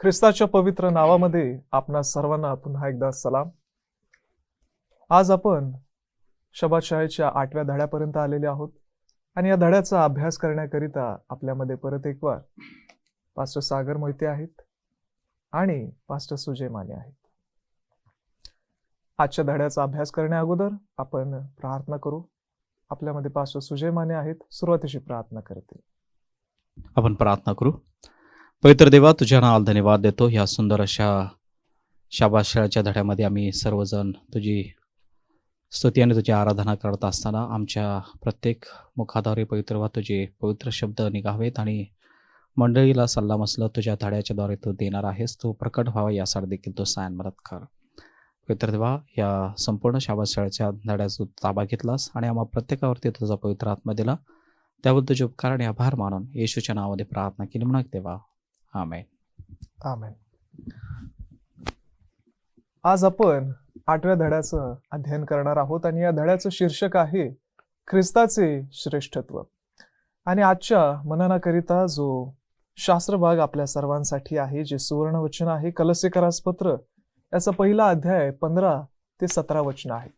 ख्रिस्ताच्या पवित्र नावामध्ये आपणा सर्वांना पुन्हा एकदा सलाम. आज आपण शब्बात शाळेच्या 8व्या धड्यापर्यंत आलेले आहोत आणि या धड्याचा अभ्यास करण्याकरिता आपल्यामध्ये परत एक वार पास्टर सागर मोहिते आहेत आणि पास्टर सुजय माने आहेत. आजच्या धड्याचा अभ्यास करण्या अगोदर आपण प्रार्थना करू. आपल्यामध्ये पास्टर सुजय माने आहेत, सुरुवातीची प्रार्थना करतील. आपण प्रार्थना करू. पवित्र देवा, तुझ्या नावाला धन्यवाद देतो. ह्या सुंदर अशा शाबाशाळाच्या धड्यामध्ये आम्ही सर्वजण तुझी स्तुती आणि तुझी आराधना करत असताना आमच्या प्रत्येक मुखाद्वारे पवित्र तुझे पवित्र शब्द निघावेत आणि मंडळीला सल्ला मसलत तुझ्या धड्याच्या द्वारे तू देणार आहेस. तू प्रकट व्हावा यासाठी देखील तो सायन मदत कर. पवित्र देवा, या संपूर्ण शाबाशाळाच्या धड्याचा ताबा घेतलास आणि आम्हा प्रत्येकावरती तुझा पवित्र आत्मा दिला. त्याबद्दल तुझे उपकार आणि आभार मानून येशूच्या नावामध्ये प्रार्थना केली म्हणून देवा, आमेन. आमेन. आज आपण 8व्या धड्याचं अध्ययन करणार आहोत आणि या धड्याचं शीर्षक आहे ख्रिस्ताचे श्रेष्ठत्व. आणि आजच्या मननाकरिता जो शास्त्र भाग आपल्या सर्वांसाठी आहे, जे सुवर्ण वचन आहे, कलसीकरास पत्र याचा पहिला अध्याय 15 ते 17 वचन आहे.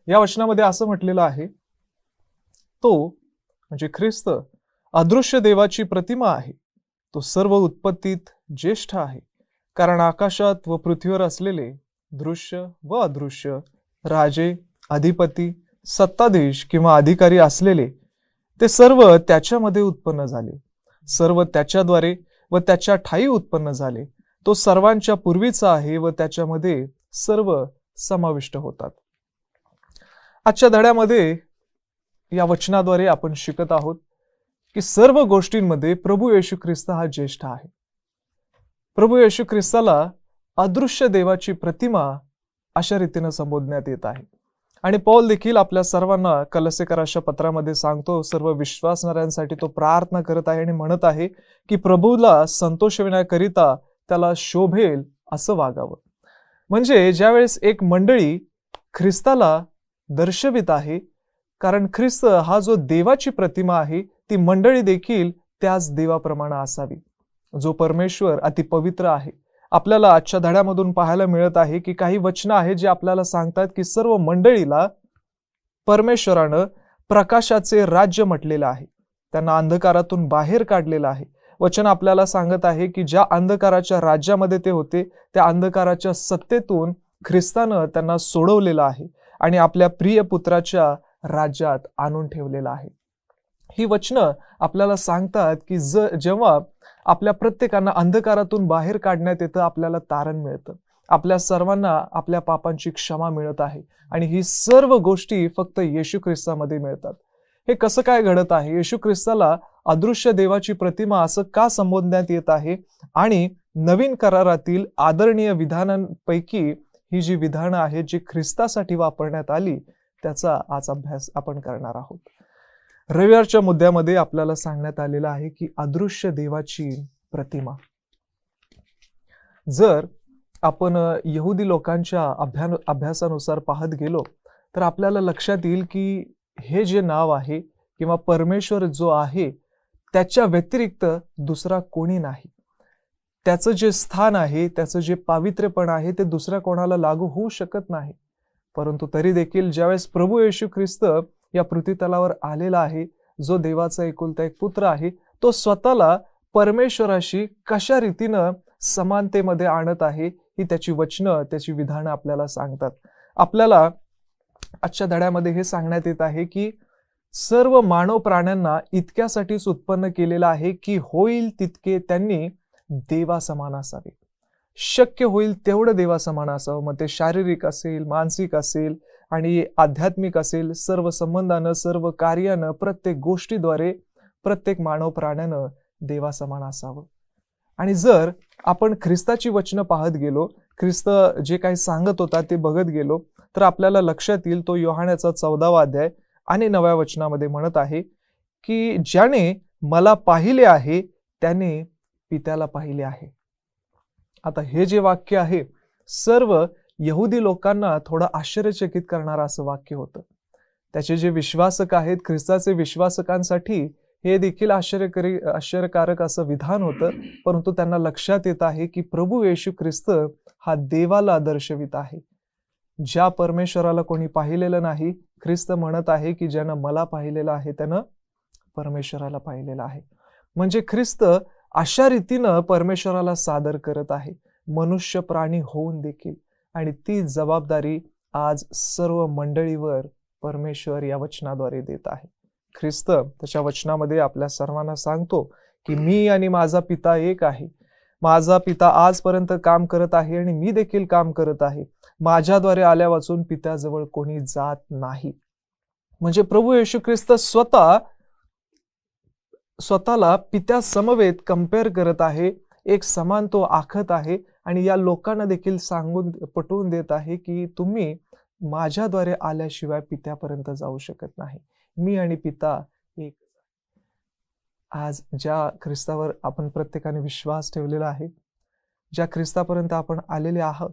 या वचनामध्ये असं म्हटलेलं आहे, तो म्हणजे ख्रिस्त अदृश्य देवाची प्रतिमा आहे. तो सर्व उत्पत्तीत ज्येष्ठ आहे, कारण आकाशात व पृथ्वीवर असलेले दृश्य व अदृश्य, राजे, अधिपती, सत्ताधीश किंवा अधिकारी असलेले ते सर्व त्याच्यामध्ये उत्पन्न झाले. सर्व त्याच्याद्वारे व त्याच्या ठायी उत्पन्न झाले. तो सर्वांच्या पूर्वीचा आहे व त्याच्यामध्ये सर्व समाविष्ट होतात. आजच्या धड्यामध्ये या वचनाद्वारे आपण शिकत आहोत की सर्व गोष्टींमध्ये प्रभू येशू ख्रिस्त हा ज्येष्ठ आहे. प्रभू येशू ख्रिस्ताला अदृश्य देवाची प्रतिमा अशा रीतीने संबोधण्यात येत आहे. आणि पौल देखील आपल्या सर्वांना कलसीकराच्या पत्रामध्ये सांगतो, सर्व विश्वासणाऱ्यांसाठी तो प्रार्थना करत आहे आणि म्हणत आहे की प्रभूला संतोषविण्याकरिता त्याला शोभेल असं वागावं. म्हणजे ज्यावेळेस एक मंडळी ख्रिस्ताला दर्शवित आहे, कारण ख्रिस्त हा जो देवाची प्रतिमा आहे, ती मंडळी देखील त्याच देवाप्रमाणे असावी. जो परमेश्वर अति पवित्र आहे. आपल्याला आजच्या धड्यामधून पाहायला मिळत आहे की काही वचनं आहेत जे आपल्याला सांगतात की सर्व मंडळीला परमेश्वरानं प्रकाशाचे राज्य म्हटलेलं आहे. त्यांना अंधकारातून बाहेर काढलेलं आहे. वचन आपल्याला सांगत आहे की ज्या अंधकाराच्या राज्यामध्ये ते होते, त्या अंधकाराच्या सत्तेतून ख्रिस्तानं त्यांना सोडवलेलं आहे आणि आपल्या प्रिय पुत्राच्या राज्यात आणून ठेवलेलं आहे. ही वचनं आपल्याला सांगतात की जेव्हा आपल्या प्रत्येकांना अंधकारातून बाहेर काढण्यात येतं, आपल्याला तारण मिळतं. आपल्या सर्वांना आपल्या पापांची क्षमा मिळत आहे आणि ही सर्व गोष्टी फक्त येशू ख्रिस्तामध्ये मिळतात. हे कसं काय घडत आहे? येशू ख्रिस्ताला अदृश्य देवाची प्रतिमा असं का संबोधण्यात येत आहे? आणि नवीन करारातील आदरणीय विधानांपैकी ही जी विधानं आहेत जी ख्रिस्तासाठी वापरण्यात आली, त्याचा आज अभ्यास आपण करणार आहोत. रविवारच्या मुद्द्यामध्ये आपल्याला सांगण्यात आलेलं आहे की अदृश्य देवाची प्रतिमा. जर आपण यहुदी लोकांच्या अभ्यासानुसार पाहत गेलो तर आपल्याला लक्षात येईल की हे जे नाव आहे किंवा परमेश्वर जो आहे त्याच्या व्यतिरिक्त दुसरा कोणी नाही. त्याचं जे स्थान आहे, त्याचं जे पावित्र्यपण आहे, ते दुसऱ्या कोणाला लागू होऊ शकत नाही. परंतु तरी देखील ज्यावेळेस प्रभू येशू ख्रिस्त या पृथ्वीतलावर आलेला आहे, जो देवाचा एकुलता एक पुत्र आहे, तो स्वतःला परमेश्वराशी कशा रीतीनं समानतेमध्ये आणत आहे, ही त्याची वचनं, त्याची विधानं आपल्याला सांगतात. आपल्याला आजच्या धड्यामध्ये हे सांगण्यात येत आहे की सर्व मानव प्राण्यांना इतक्यासाठीच उत्पन्न केलेलं आहे की होईल तितके त्यांनी देवासमान असावे. शक्य होईल तेवढं देवासमान असावं. मग ते शारीरिक असेल, मानसिक असेल आणि आध्यात्मिक असेल, सर्व संबंधानं, सर्व कार्यानं, प्रत्येक गोष्टीद्वारे प्रत्येक मानव प्राण्यानं देवासमान असावं. आणि जर आपण ख्रिस्ताची वचनं पाहत गेलो, ख्रिस्त जे काही सांगत होता ते बघत गेलो, तर आपल्याला लक्षात येईल तो योहानाचा 14वा अध्याय आणि 9व्या वचनामध्ये म्हणत आहे की ज्याने मला पाहिले आहे त्याने पित्याला पाहिले आहे. आता हे जे वाक्य आहे सर्व यहुदी लोकांना थोडं आश्चर्यचकित करणारं असं वाक्य होतं. त्याचे जे विश्वासक आहेत, ख्रिस्ताचे विश्वासकांसाठी हे देखील आश्चर्यकारक असं विधान होतं, परंतु त्यांना लक्षात येत आहे की प्रभू येशू ख्रिस्त हा देवाला दर्शवित आहे. ज्या परमेश्वराला कोणी पाहिलेलं नाही, ख्रिस्त म्हणत आहे की ज्यानं मला पाहिलेलं आहे त्यानं परमेश्वराला पाहिलेलं आहे. म्हणजे ख्रिस्त अशा रीतीनं परमेश्वराला सादर करत आहे, मनुष्य प्राणी होऊन देखील. आणि ती जबाबदारी आज सर्व मंडळीवर परमेश्वर या वचनाद्वारे देत आहे. ख्रिस्त त्याच्या वचनामध्ये आपल्या सर्वांना सांगतो की मी आणि माझा पिता एक आहे. माझा पिता आजपर्यंत काम करत आहे आणि मी देखील काम करत आहे. माझ्याद्वारे आल्या वाचून पित्याजवळ कोणी जात नाही. म्हणजे प्रभू येशू ख्रिस्त स्वतःला पित्या समवेत कंपेअर करत आहे, एक समान तो आखत आहे आणि या लोकांना देखील पटवून देत आहे की तुम्ही माझ्याद्वारे आल्याशिवाय पित्यापर्यंत जाऊ शकत नाही. मी आणि पिता एक. आज ज्या ख्रिस्तावर आपण प्रत्येकाने विश्वास ठेवलेला आहे, ज्या ख्रिस्तापर्यंत आपण आलेले आहोत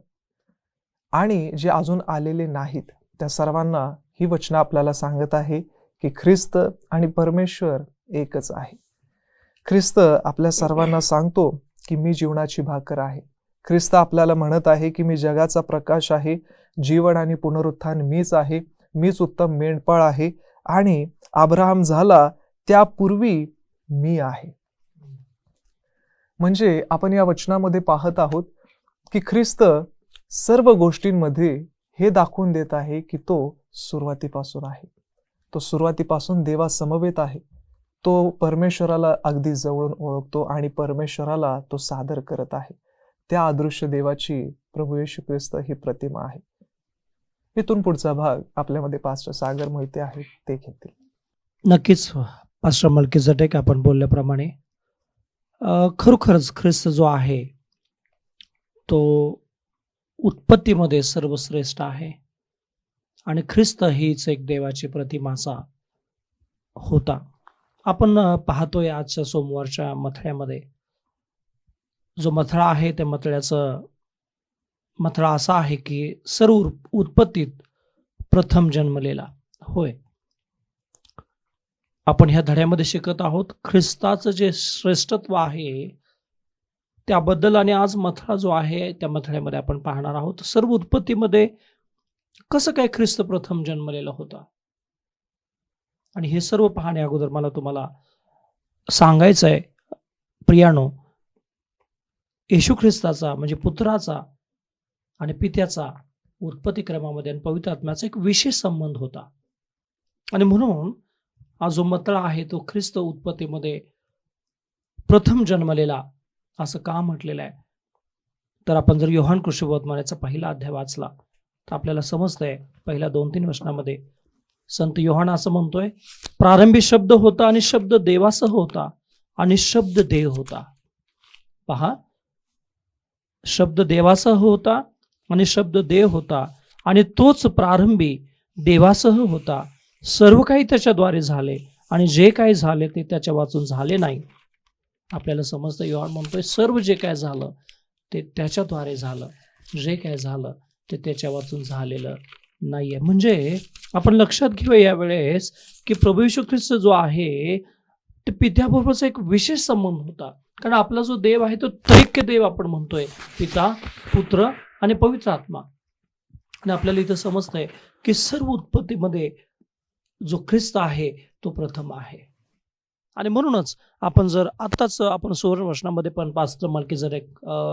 आणि जे अजून आलेले नाहीत, त्या सर्वांना ही वचनं आपल्याला सांगत आहे की ख्रिस्त आणि परमेश्वर एकच आहे. ख्रिस्त आपल्या सर्वांना सांगतो की मी जीवनाची भाकर आहे. ख्रिस्त आपल्याला म्हणत आहे की मी जगाचा प्रकाश आहे, जीवन आणि पुनरुत्थान मीच आहे, मीच उत्तम मेंढपाळ आहे आणि अब्राहम झाला त्यापूर्वी मी आहे. म्हणजे आपण या वचनामध्ये पाहत आहोत की ख्रिस्त सर्व गोष्टींमध्ये हे दाखवून देत आहे की तो सुरुवातीपासून आहे. तो सुरुवातीपासून देवा समवेत आहे. तो परमेश्वराला अगदी जवळून ओळखतो आणि परमेश्वराला तो सादर करत आहे. त्या अदृश्य देवाची प्रभू येशू ख्रिस्त ही प्रतिमा आहे. इथून पुढचा भाग आपल्यामध्ये पास्टर सागर मोहिते आहेत, ते घेतील. नक्कीच पास्टर मल्कीजेडेक आपण बोलल्याप्रमाणे खरोखरच ख्रिस्त जो आहे तो उत्पत्तीमध्ये सर्वश्रेष्ठ आहे आणि ख्रिस्त हीच एक देवाची प्रतिमाचा होता. आपण पाहतोय आजच्या सोमवारच्या मथळ्यामध्ये जो मथळा आहे त्या मथळा असा आहे की सर्व उत्पत्तीत प्रथम जन्मलेला. होय, आपण ह्या धड्यामध्ये शिकत आहोत ख्रिस्ताचं जे श्रेष्ठत्व आहे त्याबद्दल. आणि आज मथळा जो आहे त्या मथळ्यामध्ये आपण पाहणार आहोत सर्व उत्पत्तीमध्ये कसं काय ख्रिस्त प्रथम जन्मलेला होता. आणि हे सर्व पाहण्या अगोदर मला तुम्हाला सांगायचं आहे प्रियानो, येशू ख्रिस्ताचा म्हणजे पुत्राचा आणि पित्याचा उत्पत्ती क्रमामध्ये आणि पवित्र आत्म्याचा एक विशेष संबंध होता. आणि म्हणून हा जो मथळा आहे तो ख्रिस्त उत्पत्तीमध्ये प्रथम जन्मलेला असं का म्हटलेलं आहे. तर आपण जर योहान कृष्णवर्तमानाचा पहिला अध्याय वाचला तर आपल्याला समजतंय पहिल्या 2-3 वचनामध्ये संत योहान असं म्हणतोय, प्रारंभी शब्द होता आणि शब्द देवासह होता आणि शब्द देव होता. पहा, शब्द देवासह होता आणि शब्द देव होता आणि तोच प्रारंभी देवासह होता. सर्व काही त्याच्याद्वारे झाले आणि जे काही झाले ते त्याच्या वाचून झाले नाही. आपल्याला समजतं योहान म्हणतोय सर्व जे काय झालं ते त्याच्याद्वारे झालं, जे काय झालं ते त्याच्या वाचून झालेलं नाहीये. म्हणजे आपण लक्षात घेऊया यावेळेस की प्रभू येशू ख्रिस्त जो आहे ते पित्याबरोबरचा एक विशेष संबंध होता. कारण आपला जो देव आहे तो त्रैक्य देव आपण म्हणतोय, पिता, पुत्र आणि पवित्र आत्मा. आणि आपल्याला इथं समजतंय की सर्व उत्पत्तीमध्ये जो ख्रिस्त आहे तो प्रथम आहे. आणि म्हणूनच आपण जर आत्ताच आपण सुवर्ण वचनामध्ये पण पास्टर मल्कीजेडेक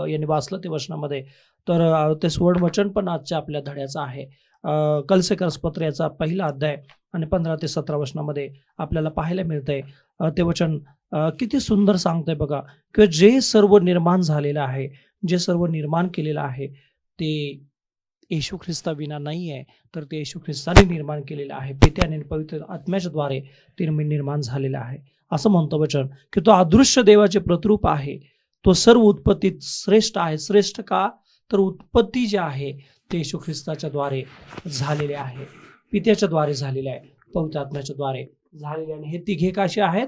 यांनी वाचलं ते वचनामध्ये, तर ते सुवर्ण वचन पण आजच्या आपल्या धड्याचं आहे. कलसेकर्स पत्र याचा पहिला अध्याय आणि 15 ते 17 वचनामध्ये आपल्याला पाहायला मिळतंय. ते वचन किती सुंदर सांगतंय बघा, की जे सर्व निर्माण झालेलं आहे, जे सर्व निर्माण केलेलं आहे ते येशू ख्रिस्ताविना नाही आहे, तर ते येशू ख्रिस्ताने निर्माण केलेलं आहे. पित्याने पवित्र आत्म्याच्या द्वारे ते निर्माण झालेलं आहे. असं म्हणतं वचन की तो अदृश्य देवाचे प्रतिरूप आहे. तो सर्व उत्पत्तीत श्रेष्ठ आहे. श्रेष्ठ का? तर उत्पत्ती जे आहे ते येशू ख्रिस्ताच्या द्वारे झालेले आहे, पित्याच्या द्वारे झालेले आहे, पवित्र आत्म्याच्या द्वारे झालेले. आणि हे तिघे कसे आहेत?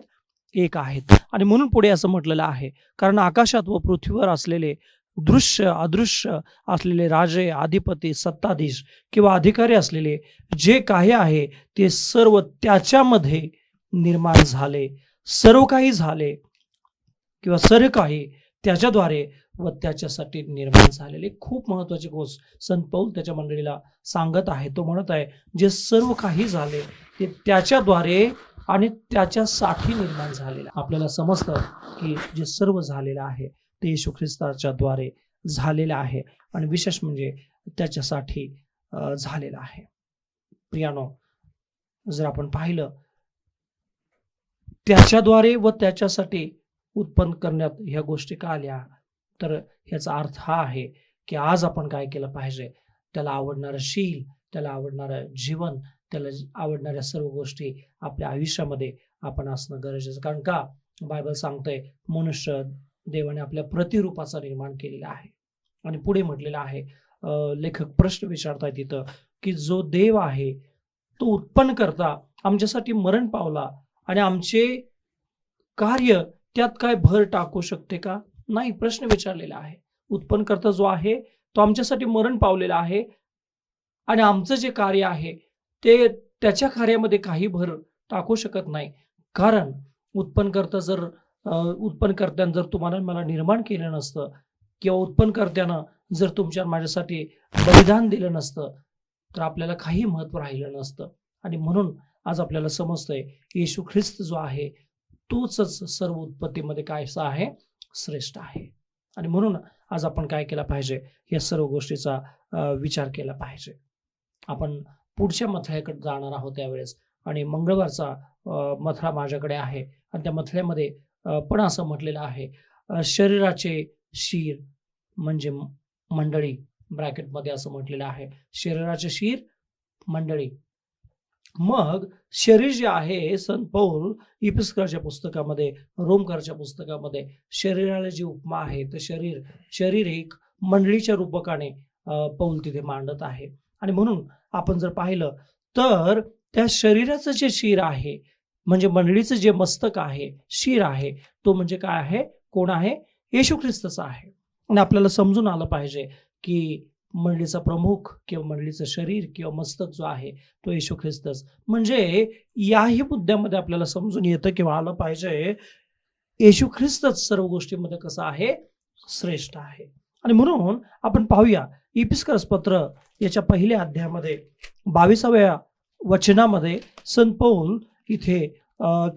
एक आहेत. आणि म्हणून पुढे असं म्हटलेलं आहे, कारण आकाशात व पृथ्वीवर असलेले दृश्य अदृश्य असलेले राजे, अधिपती, सत्ताधीश किंवा अधिकारी असलेले जे काही आहे ते सर्व त्याच्यामध्ये निर्माण झाले. सर्व काही झाले किंवा सर्व काही त्याच्याद्वारे व त्याच्यासाठी निर्माण झालेले. खूप महत्वाची गोष्ट संत पौल त्याच्या मंडळीला सांगत आहे. तो म्हणत आहे, जे सर्व काही झाले ते त्याच्याद्वारे आणि त्याच्यासाठी निर्माण झालेलं. आपल्याला समजतं की जे सर्व झालेलं आहे ते येशू ख्रिस्ताच्या द्वारे झालेलं आहे आणि विशेष म्हणजे त्याच्यासाठी झालेलं आहे. प्रियानो, जर आपण पाहिलं त्याच्याद्वारे व त्याच्यासाठी उत्पन्न करण्यात ह्या गोष्टी का आल्या, तर ह्याचा अर्थ हा आहे की आज आपण काय केलं पाहिजे, त्याला आवडणारं शील, त्याला आवडणारं जीवन, त्याला आवडणाऱ्या सर्व गोष्टी आपल्या आयुष्यामध्ये आपण असणं गरजेचं. कारण का बायबल सांगतंय, मनुष्य देवाने आपल्या प्रतिरूपाचा निर्माण केलेला आहे. आणि पुढे म्हटलेलं आहे, लेखक प्रश्न विचारताय तिथं की जो देव आहे तो उत्पन्न करता आमच्यासाठी मरण पावला आणि आमचे कार्य त्यात काय भर टाकू शकते का? नाही. प्रश्न विचारलेला आहे. उत्पन्नकर्ता जो आहे तो आमच्यासाठी मरण पावलेला आहे आणि आमचं जे कार्य आहे ते त्याच्या कार्यामध्ये काही भर टाकू शकत नाही. कारण उत्पन्नकर्त्यानं जर तुम्हाला मला निर्माण केलं नसतं किंवा उत्पन्नकर्त्यानं जर तुमच्या माझ्यासाठी बलिदान दिलं नसतं तर आपल्याला काही महत्व राहिलं नसतं. आणि म्हणून आज आपल्याला समजतंय की येशू ख्रिस्त जो आहे तोच सर्व उत्पत्तीमध्ये कायसा आहे, श्रेष्ठ आहे. आणि म्हणून आज आपण काय केलं पाहिजे, या सर्व गोष्टीचा विचार केला पाहिजे. आपण पुढच्या मथळ्याकडे जाणार आहोत त्यावेळेस, आणि मंगळवारचा मथळा माझ्याकडे आहे आणि त्या मथळ्यामध्ये पण असं म्हटलेलं आहे, शरीराचे शीर म्हणजे मंडळी, ब्रॅकेटमध्ये असं म्हटलेलं आहे, शरीराचे शीर मंडळी. मग शरीर जे आहे, संत पौल इफिसकरच्या पुस्तकामध्ये, रोमकरच्या पुस्तकामध्ये शरीराला जी उपमा आहे तर शरीर एक मंडळीच्या रूपकाने पौल तिथे मांडत आहे. आणि म्हणून आपण जर पाहिलं तर त्या शरीराचं जे शिर आहे म्हणजे मंडळीचं जे मस्तक आहे, शिर आहे, तो म्हणजे काय आहे, कोण आहे, येशू ख्रिस्तच आहे. आणि आपल्याला समजून आलं पाहिजे की मंडळीचा प्रमुख किंवा मंडळीचं शरीर किंवा मस्तक जो आहे तो येशू ख्रिस्तच. म्हणजे याही मुद्द्यामध्ये आपल्याला समजून येतं किंवा आलं पाहिजे, येशू ख्रिस्तच सर्व गोष्टींमध्ये कसं आहे, श्रेष्ठ आहे. आणि म्हणून आपण पाहूया इफिसकरस पत्र याच्या पहिल्या अध्यायामध्ये 22व्या वचनामध्ये संत पौल इथे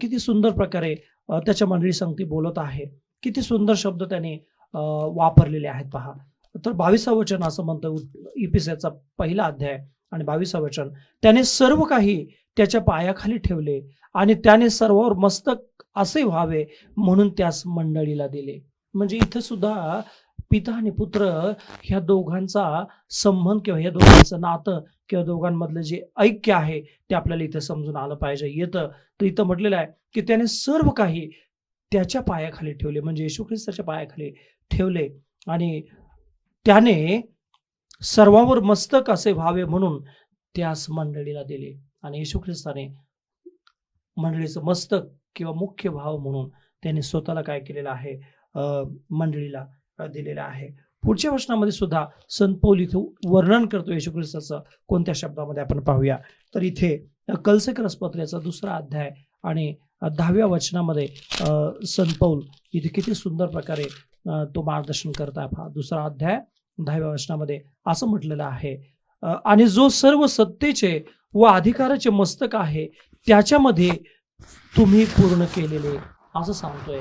किती सुंदर प्रकारे त्याच्या मंडळी संगती बोलत आहे. किती सुंदर शब्द त्याने वापरलेले आहेत पहा. तर 22वं वचन असं म्हणतं, इफिसचा पहिला अध्याय आणि 22वं वचन, त्याने सर्व काही त्याच्या पायाखाली ठेवले आणि त्याने सर्वावर मस्तक असे व्हावे म्हणून त्यास मंडळीला दिले. म्हणजे इथे सुद्धा पिता आणि पुत्र ह्या दोघांचा संबंध किंवा ह्या दोघांचं नातं किंवा दोघांमधलं जे ऐक्य आहे ते आपल्याला इथे समजून आलं पाहिजे. येतं तर इथं म्हटलेलं आहे की त्याने सर्व काही त्याच्या पायाखाली ठेवले, म्हणजे येशू ख्रिस्ताच्या पायाखाली ठेवले आणि त्याने सर्वांवर मस्तक असे व्हावे म्हणून त्यास मंडळीला दिले. आणि येशू ख्रिस्ताने मंडळीचं मस्तक किंवा मुख्य भाव म्हणून त्याने स्वतःला काय केलेलं आहे, मंडळीला दिलेलं आहे. पुढच्या वचनामध्ये सुद्धा संत पौल इथे वर्णन करतो येशू ख्रिस्ताचं. कोणत्या शब्दामध्ये आपण पाहूया, तर इथे कलसेकरस पत्राचा 2रा अध्याय आणि 10व्या वचनामध्ये संत पौल इथे किती सुंदर प्रकारे तो मार्गदर्शन करता. 2रा अध्याय 10व्या वचनामध्ये असं म्हटलेलं आहे, आणि जो सर्व सत्तेचे व अधिकाराचे मस्तक आहे त्याच्यामध्ये तुम्ही पूर्ण केलेले, असं सांगतोय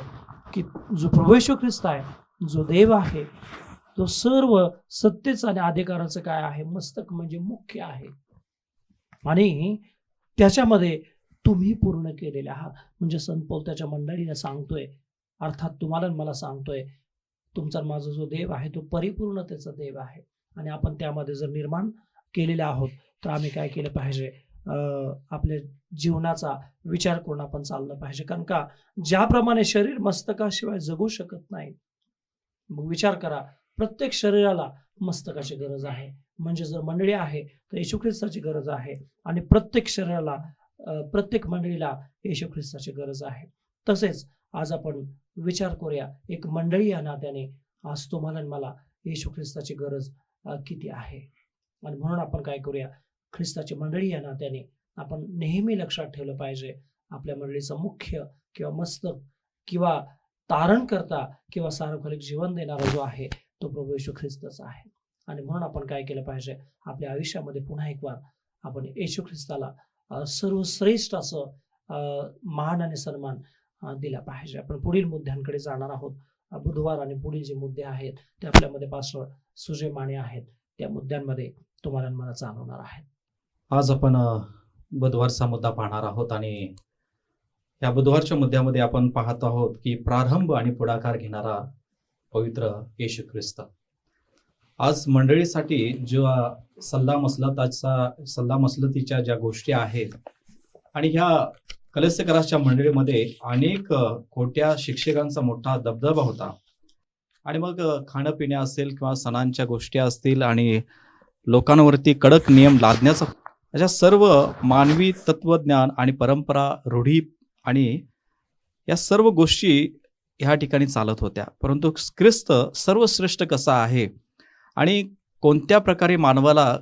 की जो प्रभू येशू ख्रिस्त आहे, जो देव आहे, तो सर्व सत्तेचं आणि अधिकाराचं काय आहे, मस्तक म्हणजे मुख्य आहे आणि त्याच्यामध्ये तुम्ही पूर्ण केलेले आहात. म्हणजे संत पौल त्याच्या मंडळीला सांगतोय, अर्थात तुम्हाला मला सांगतोय, तुमचा माझा जो देव आहे तो परिपूर्णतेचा देव आहे आणि आपण त्यामध्ये जर निर्माण केलेले आहोत तर आम्ही काय केलं पाहिजे, आपल्या जीवनाचा विचार करून आपण चाललं पाहिजे. कारण का ज्याप्रमाणे शरीर मस्तकाशिवाय जगू शकत नाही, मग विचार करा, प्रत्येक शरीराला मस्तकाची गरज आहे. म्हणजे जर मंडळी आहे तर येशू ख्रिस्ताची गरज आहे आणि प्रत्येक शरीराला, प्रत्येक मंडळीला येशू ख्रिस्ताची गरज आहे. तसेच आज आपण विचार करूया, एक मंडळी या नात्याने आज तुम्हाला आणि मला येशू ख्रिस्ताची गरज किती आहे. आणि म्हणून आपण काय करूया, ख्रिस्ताची मंडळी या नात्याने आपण नेहमी लक्षात ठेवलं पाहिजे, आपल्या मंडळीचा मुख्य किंवा मस्तक किंवा तारण करता किंवा सार्वकालिक जीवन देणारा जो आहे तो प्रभू येशू ख्रिस्तच आहे. आणि म्हणून आपण काय केलं पाहिजे, आपल्या आयुष्यामध्ये पुन्हा एक वार आपण येशू ख्रिस्ताला सर्वश्रेष्ठ असं मान आणि सन्मान दिला पाहिजे. आपण पुढील मुद्द्यांकडे जाणार आहोत. बुधवार आणि पुढील जे मुद्दे आहेत ते आपल्यामध्ये पास्टर सुजय माने आहेत, त्या मुद्द्यांमध्ये तुम्हाला मला जाणवणार आहेत. आज आपण बुधवारचा मुद्दा पाहणार आहोत आणि या बुधवारच्या मुद्द्यामध्ये आपण पाहत आहोत की प्रारंभ आणि पुढाकार घेणारा पवित्र येशू ख्रिस्त. आज मंडळीसाठी जो सल्ला मसलतीच्या ज्या गोष्टी आहेत आणि ह्या कलस्यकराच्या मंडळीमध्ये अनेक खोट्या शिक्षकांचा मोठा दबदबा होता. आणि मग खाणं पिण्या असेल किंवा सणांच्या गोष्टी असतील आणि लोकांवरती कडक नियम लादण्याचा, अशा सर्व मानवी तत्वज्ञान आणि परंपरा, रूढी आणि या सर्व गोष्टी ह्या ठिकाणी चालत होत्या. परंतु ख्रिस्त सर्वश्रेष्ठ कसा आहे आणि कोणत्या प्रकारे मानवाला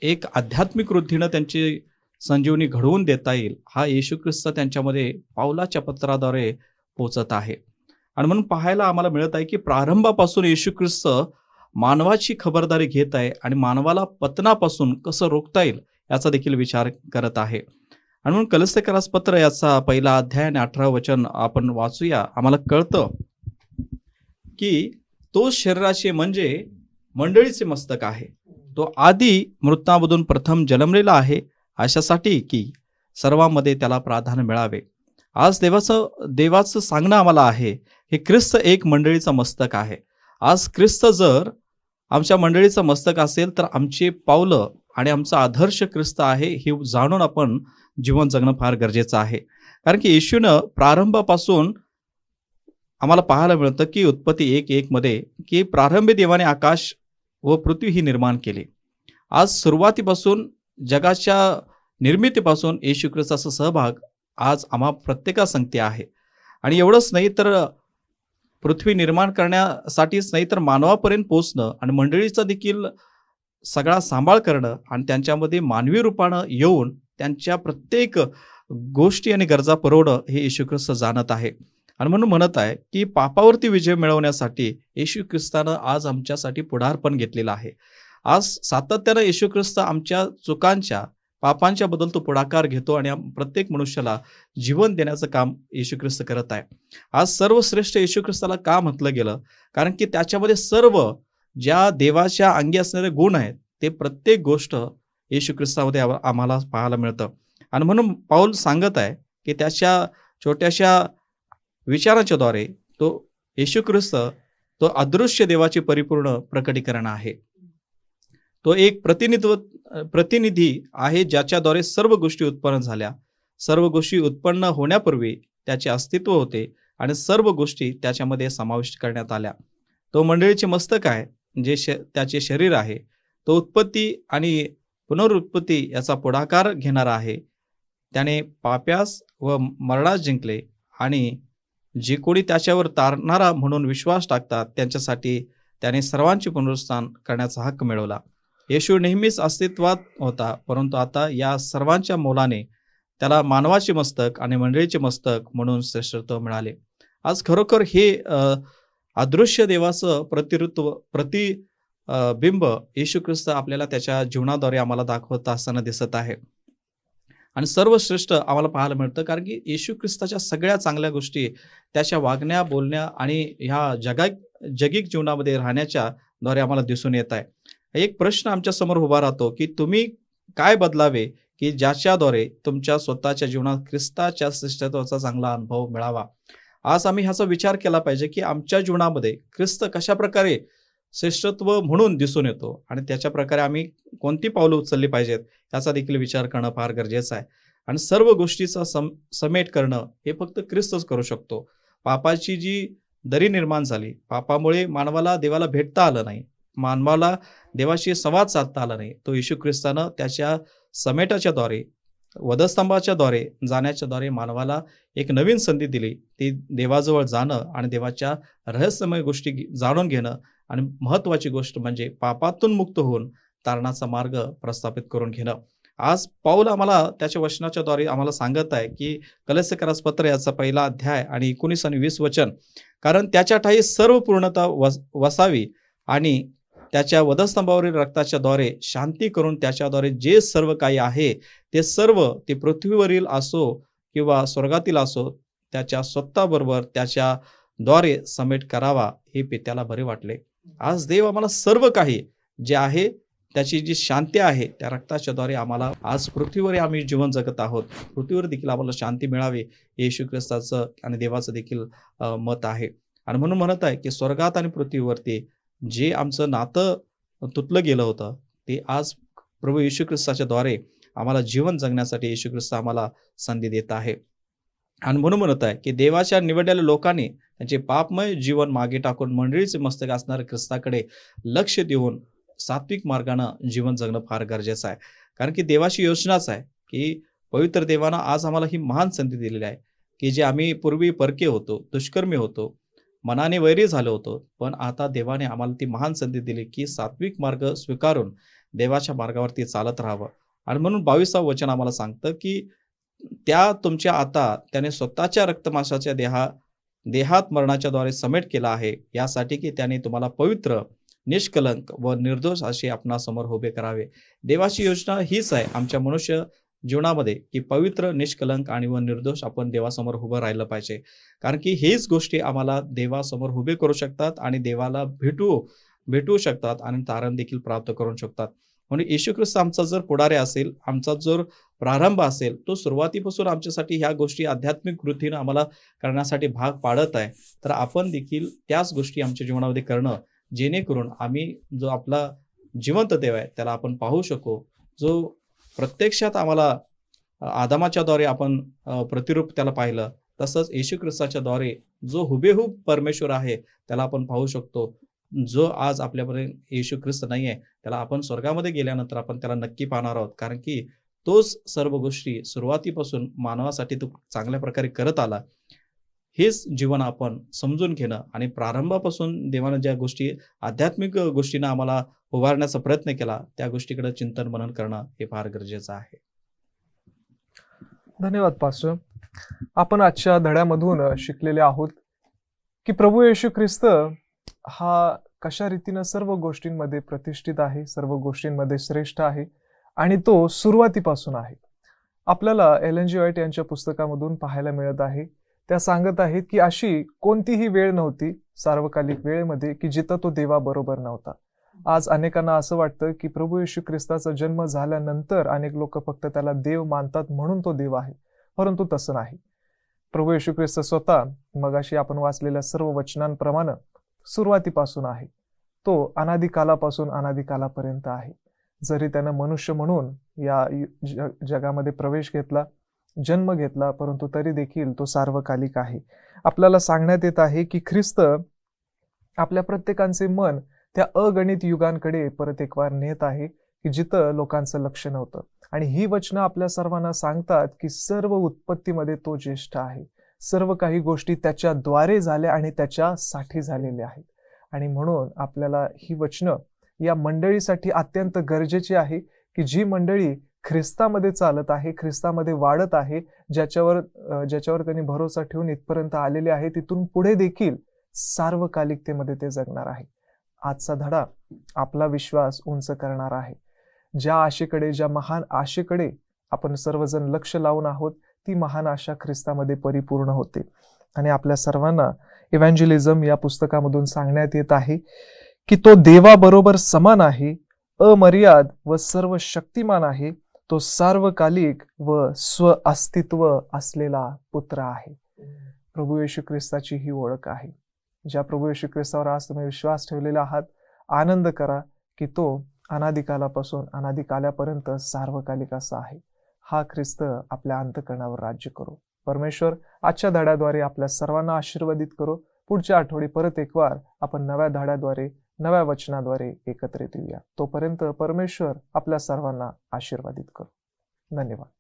एक आध्यात्मिक वृद्धीनं त्यांची संजीवनी घडवून देता येईल, हा येशू ख्रिस्त त्यांच्यामध्ये पावलाच्या पत्राद्वारे पोचत आहे. आणि म्हणून पाहायला आम्हाला मिळत आहे की प्रारंभापासून येशू ख्रिस्त मानवाची खबरदारी घेत आहे आणि मानवाला पतनापासून कसं रोखता येईल याचा देखील विचार करत आहे. आणि म्हणून कलस्यकरास पत्र याचा पहिला अध्याय आणि 18 वचन आपण वाचूया. आम्हाला कळतं की तो शरीराचे म्हणजे मंडळीचे मस्तक आहे. तो आधी मृतांमधून प्रथम जन्मलेला आहे, अशासाठी की सर्वांमध्ये त्याला प्राधान्य मिळावे. आज देवाचं सांगणं आम्हाला आहे हे ख्रिस्त एक मंडळीचं मस्तक आहे. आज ख्रिस्त जर आमच्या मंडळीचं मस्तक असेल तर आमचे पावलं आणि आमचा आदर्श ख्रिस्त आहे हे जाणून आपण जीवन जगणं फार गरजेचं आहे. कारण की येशूनं प्रारंभापासून आम्हाला पाहायला मिळतं की उत्पत्ती 1:1 मध्ये की प्रारंभी देवाने आकाश व पृथ्वी ही निर्माण केली. आज सुरुवातीपासून जगाच्या निर्मितीपासून येशू ख्रिस्ताचा सहभाग आज आम्हा प्रत्येकासंगती आहे. आणि एवढंच नाही तर पृथ्वी निर्माण करण्यासाठीच नाही तर मानवापर्यंत पोचणं आणि मंडळीचा देखील सगळा सांभाळ करणं आणि त्यांच्यामध्ये मानवी रूपानं येऊन त्यांच्या प्रत्येक गोष्टी आणि गरजा पुरवणं हे येशू ख्रिस्त जाणत आहे. आणि म्हणून म्हणत आहे की पापावरती विजय मिळवण्यासाठी येशू ख्रिस्तानं आज आमच्यासाठी पुढारपण घेतलेलं आहे. आज सातत्यानं येशू ख्रिस्त आमच्या चुकांच्या पापांच्या बद्दल तो पुढाकार घेतो आणि प्रत्येक मनुष्याला जीवन देण्याचं काम येशू ख्रिस्त करत आहे. आज सर्वश्रेष्ठ येशू ख्रिस्ताला का म्हटलं गेलं, कारण की त्याच्यामध्ये सर्व ज्या देवाच्या अंगी असणारे गुण आहेत ते प्रत्येक गोष्ट येशू ख्रिस्तामध्ये आम्हाला पाहायला मिळतं. आणि म्हणून पाऊल सांगत आहे की त्याच्या छोट्याशा विचाराच्या द्वारे तो येशू ख्रिस्त तो अदृश्य देवाचे परिपूर्ण प्रकटीकरण आहे. तो एक प्रतिनिधी आहे ज्याच्याद्वारे सर्व गोष्टी उत्पन्न झाल्या. सर्व गोष्टी उत्पन्न होण्यापूर्वी त्याचे अस्तित्व होते आणि सर्व गोष्टी त्याच्यामध्ये समाविष्ट करण्यात आल्या. तो मंडळीचे मस्तक आहे जे त्याचे शरीर आहे. तो उत्पत्ती आणि पुनरुत्पत्ती याचा पुढाकार घेणारा आहे. त्याने पाप्यास व मरणास जिंकले आणि जे कोणी त्याच्यावर तारणारा म्हणून विश्वास टाकतात त्यांच्यासाठी त्याने सर्वांचे पुनरुत्थान करण्याचा हक्क मिळवला. येशू नेहमीच अस्तित्वात होता, परंतु आता या सर्वांच्या मोलाने त्याला मानवाचे मस्तक आणि मंडळीचे मस्तक म्हणून श्रेष्ठत्व मिळाले. आज खरोखर हे अदृश्य देवाचं प्रतिबिंब येशू ख्रिस्त आपल्याला त्याच्या जीवनाद्वारे आम्हाला दाखवत असताना दिसत आहे. आणि सर्वश्रेष्ठ आम्हाला पाहायला मिळतं कारण की येशू ख्रिस्ताच्या सगळ्या चांगल्या गोष्टी त्याच्या वागण्या, बोलण्या आणि ह्या जगिक जीवनामध्ये राहण्याच्या द्वारे आम्हाला दिसून येत आहे. एक प्रश्न आमच्या समोर उभा राहतो की तुम्ही काय बदलावे की ज्याच्याद्वारे तुमच्या स्वतःच्या जीवनात ख्रिस्ताच्या श्रेष्ठत्वाचा चांगला अनुभव मिळावा. आज आम्ही ह्याचा विचार केला पाहिजे की आमच्या जीवनामध्ये ख्रिस्त कशा प्रकारे श्रेष्ठत्व म्हणून दिसून येतो आणि त्याच्या प्रकारे आम्ही कोणती पावलं उचलली पाहिजेत याचा देखील विचार करणं फार गरजेचं आहे. आणि सर्व गोष्टीचा समेट करणं हे फक्त ख्रिस्तच करू शकतो. पापाची जी दरी निर्माण झाली, पापामुळे मानवाला देवाला भेटता आलं नाही, मानवाला देवाशी संवाद साधता आला नाही, तो येशू ख्रिस्तानं त्याच्या समेटाच्या द्वारे, वधस्तंभाच्या द्वारे जाण्याच्या द्वारे मानवाला एक नवीन संधी दिली. ती देवाजवळ जाणं आणि देवाच्या रहस्यमय गोष्टी जाणून घेणं आणि महत्वाची गोष्ट म्हणजे पापातून मुक्त होऊन तारणाचा मार्ग प्रस्थापित करून घेणं. आज पाऊल आम्हाला त्याच्या वचनाच्याद्वारे आम्हाला सांगत आहे की कलस्यकरास पत्र याचा पहिला अध्याय आणि 19 आणि 20 वचन, कारण त्याच्या ठायी सर्व पूर्णता वसावी आणि त्याच्या वधस्तंभावरील रक्ताच्या द्वारे शांती करून त्याच्याद्वारे जे सर्व काही आहे ते सर्व, ते पृथ्वीवरील असो किंवा स्वर्गातील असो, त्याच्या स्वतःबरोबर त्याच्या द्वारे समेट करावा, हे पित्याला बरे वाटले. आज देव आम्हाला सर्व काही जे आहे त्याची जी शांती आहे त्या रक्ताच्या द्वारे आम्हाला आज पृथ्वीवर आम्ही जीवन जगत आहोत, पृथ्वीवर देखील आम्हाला शांती मिळावी, येशू ख्रिस्ताचं आणि देवाचं देखील मत आहे. आणि म्हणून म्हणत आहे की स्वर्गात आणि पृथ्वीवरती जे आमचं नातं तुटलं गेलं होतं ते आज प्रभू येशू ख्रिस्ताच्या द्वारे आम्हाला जीवन जगण्यासाठी येशू ख्रिस्त आम्हाला संधी देत आहे. आणि म्हणून म्हणत आहे की देवाच्या निवडलेल्या लोकांनी त्यांचे पापमय जीवन मागे टाकून मंडळीचे मस्तक असणाऱ्या ख्रिस्ताकडे लक्ष देऊन सात्विक मार्गानं जीवन जगणं फार गरजेचं आहे. कारण की देवाची योजनाच आहे की पवित्र देवानं आज आम्हाला ही महान संधी दिलेली आहे की जे आम्ही पूर्वी परके होतो, दुष्कर्मी होतो, मनाने वैरी झालो होतो, पण आता देवाने आम्हाला ती महान संधी दिली की सात्विक मार्ग स्वीकारून देवाच्या मार्गावरती चालत राहावं. आणि म्हणून 22 वचन आम्हाला सांगतं की त्या तुमच्या आता त्याने स्वतःच्या रक्तमांसाच्या देहात मरणाच्या द्वारे समेट केला आहे, यासाठी की त्याने तुम्हाला पवित्र, निष्कलंक व निर्दोष असे आपणासमोर उभे करावे. देवाची योजना हीच आहे आमच्या मनुष्य जीवनामध्ये की पवित्र, निष्कलंक आणि व निर्दोष आपण देवासमोर उभं राहिलं पाहिजे. कारण की हेच गोष्टी आम्हाला देवासमोर उभे करू शकतात आणि देवाला भेटू शकतात आणि तारण देखील प्राप्त करू शकतात. म्हणून येशू ख्रिस्त आमचा जर पुढारी असेल, आमचा जो प्रारंभ असेल, तो सुरुवातीपासून आमच्यासाठी ह्या गोष्टी आध्यात्मिक कृतीनं आम्हाला करण्यासाठी भाग पाडत आहे, तर आपण देखील त्याच गोष्टी आमच्या जीवनामध्ये करणं, जेणेकरून आम्ही जो आपला जिवंत देव आहे त्याला आपण पाहू शकू, जो प्रत्यक्षात आम्हाला आदामाच्या द्वारे आपण प्रतिरूप त्याला पाहिलं, तसंच येशू ख्रिस्ताच्या द्वारे जो हुबेहूब परमेश्वर आहे त्याला आपण पाहू शकतो. जो आज आपल्यापर्यंत येशू ख्रिस्त नाही आहे त्याला आपण स्वर्गामध्ये गेल्यानंतर आपण त्याला नक्की पाहणार आहोत. कारण की तोच सर्व गोष्टी सुरुवातीपासून मानवासाठी तो चांगल्या प्रकारे करत आला. हेच जीवन आपण समजून घेणं आणि प्रारंभापासून देवानं ज्या गोष्टी आध्यात्मिक गोष्टींना आम्हाला उभारण्याचा प्रयत्न केला त्या गोष्टीकडे चिंतन मनन करणं हे फार गरजेचं आहे. धन्यवाद पास्टर. आपण आजच्या धड्यामधून शिकलेले आहोत की प्रभू येशू ख्रिस्त हा कशा रीतीनं सर्व गोष्टींमध्ये प्रतिष्ठित आहे, सर्व गोष्टींमध्ये श्रेष्ठ आहे आणि तो सुरुवातीपासून आहे. आपल्याला एलन जी व्हाईट यांच्या पुस्तकामधून पाहायला मिळत आहे, त्या सांगत आहेत की अशी कोणतीही वेळ नव्हती सार्वकालिक वेळेमध्ये की जिथं तो देवाबरोबर नव्हता. आज अनेकांना असं वाटतं की प्रभू येशू ख्रिस्ताचा जन्म झाल्यानंतर अनेक लोक फक्त त्याला देव मानतात म्हणून तो देव आहे, परंतु तसं नाही. प्रभू येशू ख्रिस्त स्वतः मगाशी आपण वाचलेल्या सर्व वचनांप्रमाणे सुरुवातीपासून आहे. तो अनादिकालापासून अनादिकालापर्यंत आहे. जरी त्यानं मनुष्य म्हणून या जगामध्ये प्रवेश घेतला, जन्म घेतला, परंतु तरी देखील तो सार्वकालिक आहे. आपल्याला सांगण्यात येत आहे की ख्रिस्त आपल्या प्रत्येकाचे मन त्या अगणित युगांकडे परत एक वार नेत आहे की जिथं लोकांचं लक्ष नव्हतं. आणि ही वचनं आपल्या सर्वांना सांगतात की सर्व उत्पत्तीमध्ये तो ज्येष्ठ आहे. सर्व काही गोष्टी त्याच्याद्वारे झाल्या आणि त्याच्यासाठी झालेल्या आहेत. आणि म्हणून आपल्याला ही वचनं या मंडळीसाठी अत्यंत गरजेची आहे की जी मंडळी ख्रिस्तामध्ये चालत आहे, ख्रिस्तामध्ये वाढत आहे, ज्याच्यावर त्यांनी भरोसा ठेवून इथपर्यंत आलेले आहे, तिथून पुढे देखील सार्वकालिकतेमध्ये ते जगणार आहे. आजचा धडा आपला विश्वास उंच करणार आहे. ज्या आशेकडे, ज्या महान आशेकडे आपण सर्वजण लक्ष लावून आहोत, ती महान आशा ख्रिस्तामध्ये परिपूर्ण होते. आणि आपल्या सर्वांना इव्हँजेलिझम या पुस्तकामधून सांगण्यात येत आहे की तो देवाबरोबर समान आहे, अमर्याद व सर्व शक्तिमान आहे, तो सार्वकालिक व स्व अस्तित्व असलेला पुत्र आहे. प्रभू येशू ख्रिस्ताची ही ओळख आहे. ज्या प्रभू येशू ख्रिस्तावर आज तुम्ही विश्वास ठेवलेला आहात, आनंद करा की तो अनादिकालापासून अनादिकालापर्यंत सार्वकालिक असा आहे. हा ख्रिस्त आपल्या अंतःकरणावर राज्य करो. परमेश्वर आजच्या धड्याद्वारे आपल्या सर्वांना आशीर्वादित करो. पुढच्या आठवडी परत एक वार आपण नव्या धड्याद्वारे, नव्या वचनाद्वारे एकत्रित येऊया. तोपर्यंत परमेश्वर आपल्या सर्वांना आशीर्वादित करो. धन्यवाद.